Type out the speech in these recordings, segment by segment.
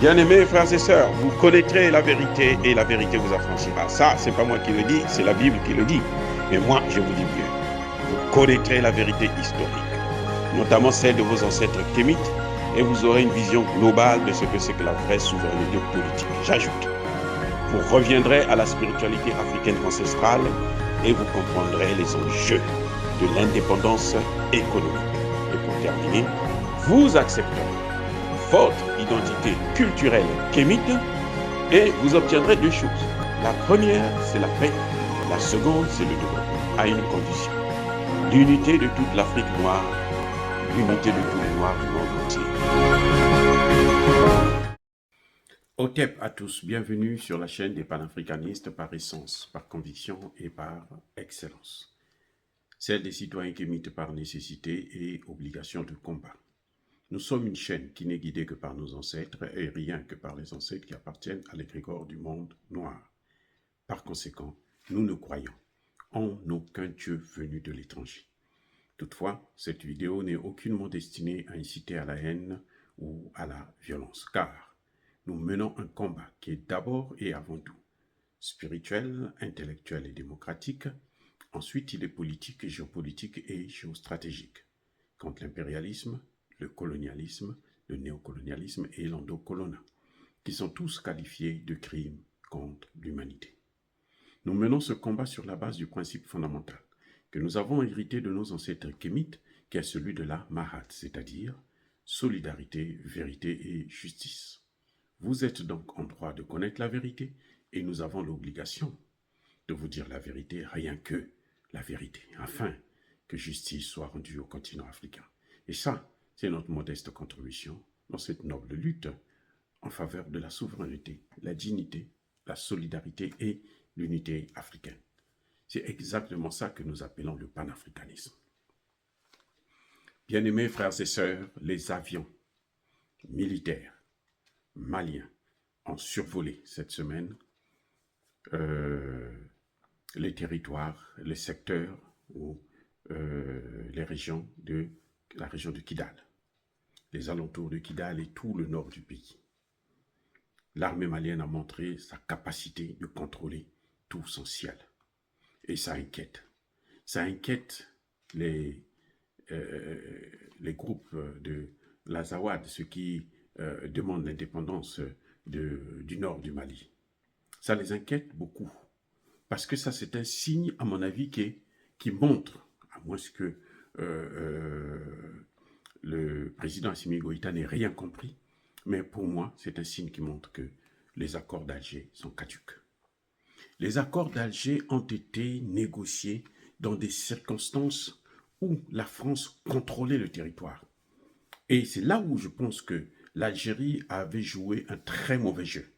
Bien-aimés frères et sœurs, vous connaîtrez la vérité et la vérité vous affranchira. Ça, c'est pas moi qui le dis, c'est la Bible qui le dit. Mais moi, je vous dis mieux. Vous connaîtrez la vérité historique, notamment celle de vos ancêtres kémites, et vous aurez une vision globale de ce que c'est que la vraie souveraineté politique. J'ajoute, vous reviendrez à la spiritualité africaine ancestrale et vous comprendrez les enjeux de l'indépendance économique. Et pour terminer, vous accepterez votre identité culturelle kémite et vous obtiendrez deux choses. La première, c'est la paix. La seconde, c'est le développement, à une condition. L'unité de toute l'Afrique noire, l'unité de tous les Noirs du monde entier. Otep à tous, bienvenue sur la chaîne des panafricanistes par essence, par conviction et par excellence. Celle des citoyens kémites par nécessité et obligation de combat. Nous sommes une chaîne qui n'est guidée que par nos ancêtres et rien que par les ancêtres qui appartiennent à l'égrégore du monde noir. Par conséquent, nous ne croyons en aucun Dieu venu de l'étranger. Toutefois, cette vidéo n'est aucunement destinée à inciter à la haine ou à la violence, car nous menons un combat qui est d'abord et avant tout spirituel, intellectuel et démocratique. Ensuite, il est politique, géopolitique et géostratégique, contre l'impérialisme, le colonialisme, le néocolonialisme et l'endocolonat, qui sont tous qualifiés de crimes contre l'humanité. Nous menons ce combat sur la base du principe fondamental que nous avons hérité de nos ancêtres kémites, qui est celui de la Mahat, c'est-à-dire solidarité, vérité et justice. Vous êtes donc en droit de connaître la vérité et nous avons l'obligation de vous dire la vérité, rien que la vérité, afin que justice soit rendue au continent africain. Et ça, c'est notre modeste contribution dans cette noble lutte en faveur de la souveraineté, la dignité, la solidarité et l'unité africaine. C'est exactement ça que nous appelons le panafricanisme. Bien-aimés frères et sœurs, les avions militaires maliens ont survolé cette semaine les territoires, les secteurs ou les régions de la région de Kidal, les alentours de Kidal et tout le nord du pays. L'armée malienne a montré sa capacité de contrôler tout son ciel. Et ça inquiète. Ça inquiète les groupes de l'Azawad, ceux qui demandent l'indépendance du nord du Mali. Ça les inquiète beaucoup. Parce que ça, c'est un signe, à mon avis, qui montre, à moins que le président Assimi Goïta n'ait rien compris, mais pour moi, c'est un signe qui montre que les accords d'Alger sont caducs. Les accords d'Alger ont été négociés dans des circonstances où la France contrôlait le territoire. Et c'est là où je pense que l'Algérie avait joué un très mauvais jeu.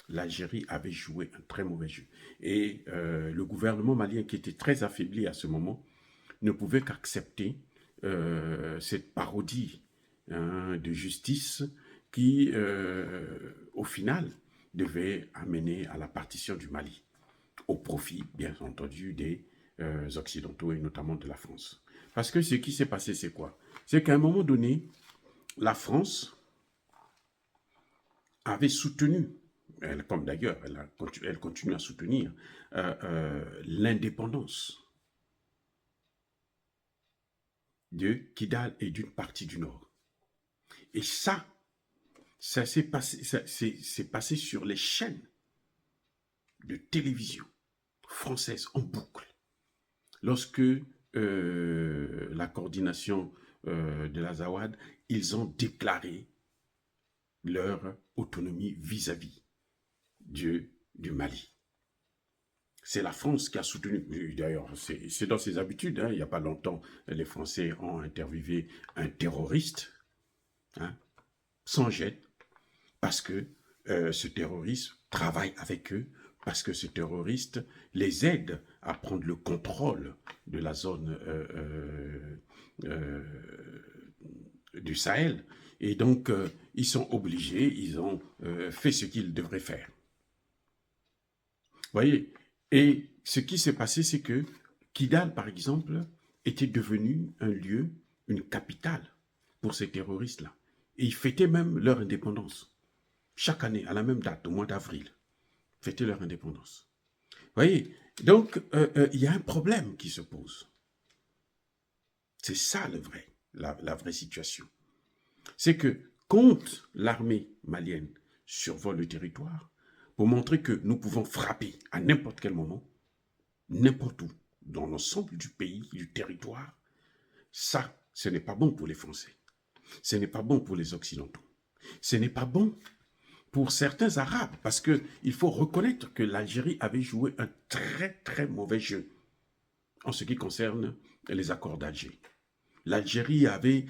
L'Algérie avait joué un très mauvais jeu. Et le gouvernement malien, qui était très affaibli à ce moment, ne pouvait qu'accepter cette parodie de justice qui, au final, devait amener à la partition du Mali, au profit, bien entendu, des Occidentaux et notamment de la France. Parce que ce qui s'est passé, c'est quoi? C'est qu'à un moment donné, la France avait soutenu, comme d'ailleurs elle continue à soutenir, l'indépendance de Kidal et d'une partie du Nord. Et ça s'est passé sur les chaînes de télévision françaises en boucle. Lorsque la coordination de l'Azawad, ils ont déclaré leur autonomie vis-à-vis du Mali. C'est la France qui a soutenu, d'ailleurs, c'est dans ses habitudes, hein, il n'y a pas longtemps, les Français ont interviewé un terroriste, hein, sans gêne, parce que ce terroriste travaille avec eux, parce que ce terroriste les aide à prendre le contrôle de la zone du Sahel. Et donc, ils sont obligés, ils ont fait ce qu'ils devraient faire. Vous voyez? Et ce qui s'est passé, c'est que Kidal, par exemple, était devenu un lieu, une capitale pour ces terroristes-là. Et ils fêtaient même leur indépendance. chaque année, à la même date, au mois d'avril, fêter leur indépendance. Vous voyez, donc il y a un problème qui se pose. C'est ça la vraie situation. C'est que quand l'armée malienne survole le territoire, pour montrer que nous pouvons frapper à n'importe quel moment, n'importe où, dans l'ensemble du pays, du territoire, ça, ce n'est pas bon pour les Français. Ce n'est pas bon pour les Occidentaux. Ce n'est pas bon pour certains Arabes, parce qu'il faut reconnaître que l'Algérie avait joué un très très mauvais jeu en ce qui concerne les accords d'Alger. L'Algérie avait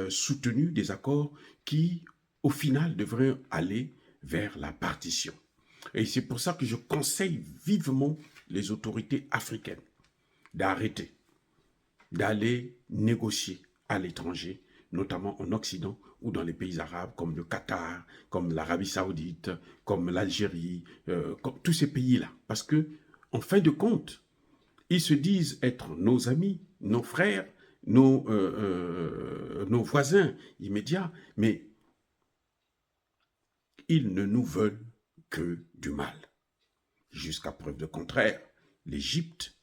soutenu des accords qui, au final, devraient aller vers la partition. Et c'est pour ça que je conseille vivement les autorités africaines d'arrêter, d'aller négocier à l'étranger, notamment en Occident ou dans les pays arabes comme le Qatar, comme l'Arabie Saoudite, comme l'Algérie, comme tous ces pays-là. Parce que, en fin de compte, ils se disent être nos amis, nos frères, nos voisins immédiats, mais ils ne nous veulent que du mal. Jusqu'à preuve de contraire, l'Égypte,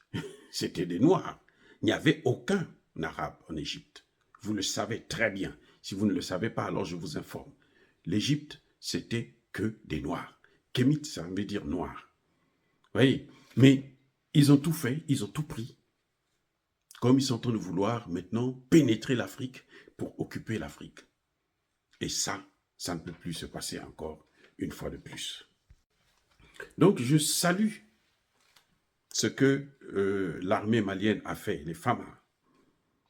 c'était des Noirs. Il n'y avait aucun Arabe en Égypte. Vous le savez très bien. Si vous ne le savez pas, alors je vous informe. L'Égypte, c'était que des Noirs. Kémite, ça veut dire noir. Vous voyez, mais ils ont tout fait, ils ont tout pris. Comme ils sont en train de vouloir maintenant pénétrer l'Afrique pour occuper l'Afrique. Et ça ne peut plus se passer encore une fois de plus. Donc je salue ce que l'armée malienne a fait, les FAMA,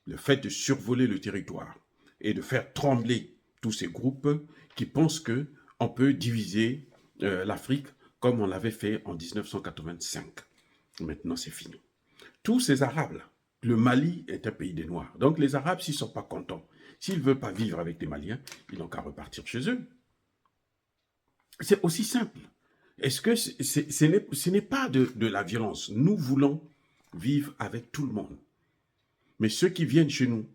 le fait de survoler le territoire et de faire trembler tous ces groupes qui pensent qu'on peut diviser l'Afrique comme on l'avait fait en 1985. Maintenant, c'est fini. Tous ces Arabes-là, le Mali est un pays des Noirs. Donc les Arabes, s'ils ne sont pas contents, s'ils ne veulent pas vivre avec les Maliens, ils n'ont qu'à repartir chez eux. C'est aussi simple. Est-ce que ce n'est pas de la violence? Nous voulons vivre avec tout le monde. Mais ceux qui viennent chez nous,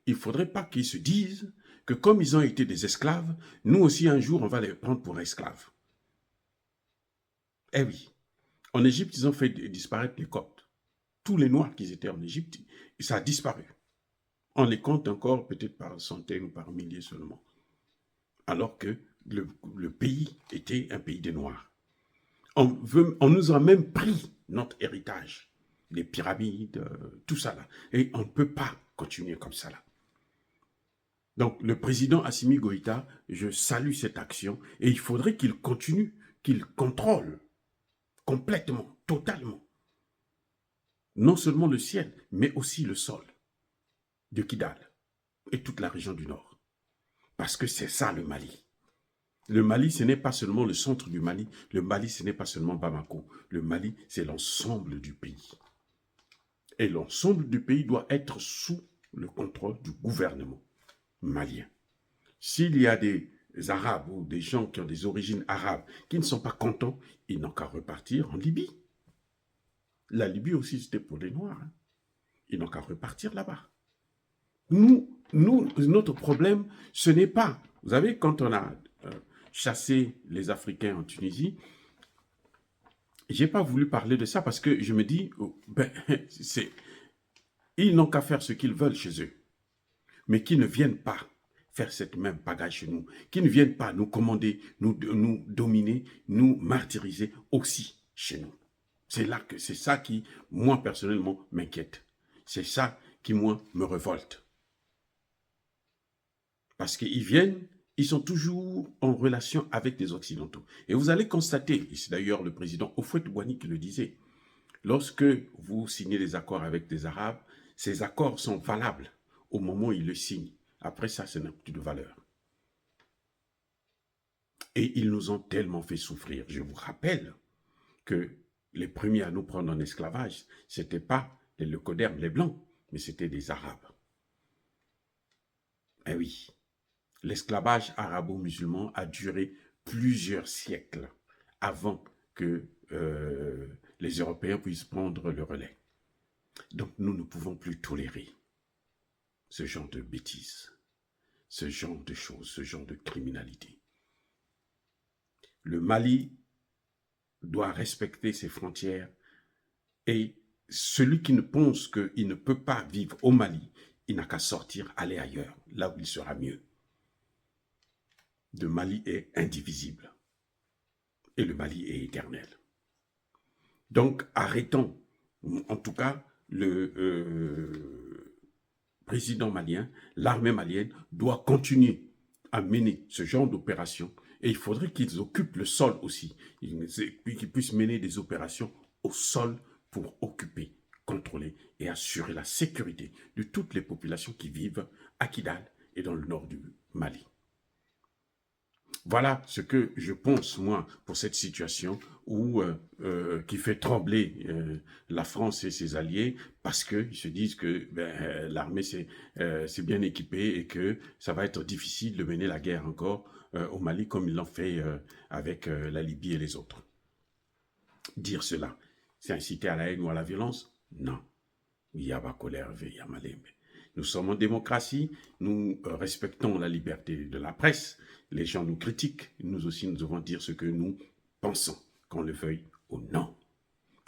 il ne faudrait pas qu'ils se disent que comme ils ont été des esclaves, nous aussi un jour on va les prendre pour esclaves. Eh oui, en Égypte, ils ont fait disparaître les Coptes. Tous les Noirs qui étaient en Égypte, ça a disparu. On les compte encore peut-être par centaines ou par milliers seulement. Alors que le pays était un pays des Noirs. On nous a même pris notre héritage, les pyramides, tout ça là. Et on ne peut pas continuer comme ça là. Donc le président Assimi Goïta, je salue cette action et il faudrait qu'il continue, qu'il contrôle complètement, totalement, non seulement le ciel, mais aussi le sol de Kidal et toute la région du Nord. Parce que c'est ça le Mali. Le Mali, ce n'est pas seulement le centre du Mali. Le Mali, ce n'est pas seulement Bamako. Le Mali, c'est l'ensemble du pays. Et l'ensemble du pays doit être sous le contrôle du gouvernement malien. S'il y a des Arabes ou des gens qui ont des origines arabes qui ne sont pas contents, ils n'ont qu'à repartir en Libye. La Libye aussi, c'était pour les Noirs. Hein. Ils n'ont qu'à repartir là-bas. Notre problème, ce n'est pas... Vous savez, quand on a chassé les Africains en Tunisie, je n'ai pas voulu parler de ça parce que je me dis, ils n'ont qu'à faire ce qu'ils veulent chez eux, mais qu'ils ne viennent pas faire cette même pagaille chez nous, qu'ils ne viennent pas nous commander, nous dominer, nous martyriser aussi chez nous. C'est ça qui, moi, personnellement, m'inquiète. C'est ça qui, moi, me révolte. Parce qu'ils viennent, ils sont toujours en relation avec les Occidentaux. Et vous allez constater, et c'est d'ailleurs le président Houphouët-Boigny qui le disait, lorsque vous signez des accords avec des Arabes, ces accords sont valables au moment où ils le signent. Après ça, ça n'a plus de valeur. Et ils nous ont tellement fait souffrir. Je vous rappelle que les premiers à nous prendre en esclavage, ce n'étaient pas les leucodermes, les Blancs, mais c'était des Arabes. Eh oui, l'esclavage arabo-musulman a duré plusieurs siècles avant que les Européens puissent prendre le relais. Donc nous ne pouvons plus tolérer ce genre de bêtises, ce genre de choses, ce genre de criminalité. Le Mali doit respecter ses frontières et celui qui ne pense qu'il ne peut pas vivre au Mali, il n'a qu'à sortir, aller ailleurs, là où il sera mieux. Le Mali est indivisible et le Mali est éternel. Donc arrêtons, en tout cas le président malien, l'armée malienne doit continuer à mener ce genre d'opération et il faudrait qu'ils occupent le sol aussi, qu'ils puissent mener des opérations au sol pour occuper, contrôler et assurer la sécurité de toutes les populations qui vivent à Kidal et dans le nord du Mali. Voilà ce que je pense, moi, pour cette situation qui fait trembler la France et ses alliés parce qu'ils se disent que l'armée c'est bien équipé et que ça va être difficile de mener la guerre encore au Mali comme ils l'ont fait avec la Libye et les autres. Dire cela, c'est inciter à la haine ou à la violence? Non. Il y a pas colère, il y a malembe. Nous sommes en démocratie, nous respectons la liberté de la presse, les gens nous critiquent, nous aussi nous devons dire ce que nous pensons, qu'on le veuille ou non.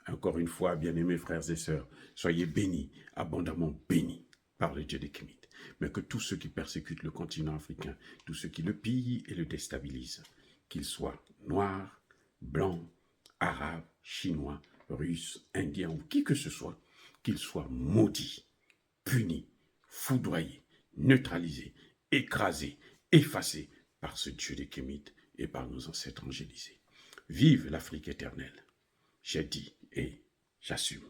Encore une fois, bien-aimés frères et sœurs, soyez bénis, abondamment bénis par le Dieu des Kémites. Mais que tous ceux qui persécutent le continent africain, tous ceux qui le pillent et le déstabilisent, qu'ils soient noirs, blancs, arabes, chinois, russes, indiens ou qui que ce soit, qu'ils soient maudits, punis, foudroyés, neutralisés, écrasés, effacés par ce Dieu des Kémites et par nos ancêtres angélisés. Vive l'Afrique éternelle. J'ai dit et j'assume.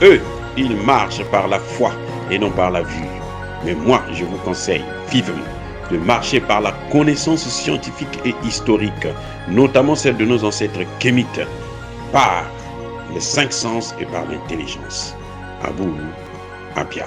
Eux, ils marchent par la foi et non par la vue. Mais moi, je vous conseille vivement de marcher par la connaissance scientifique et historique, notamment celle de nos ancêtres kémites, par les 5 sens et par l'intelligence. Abou Abia.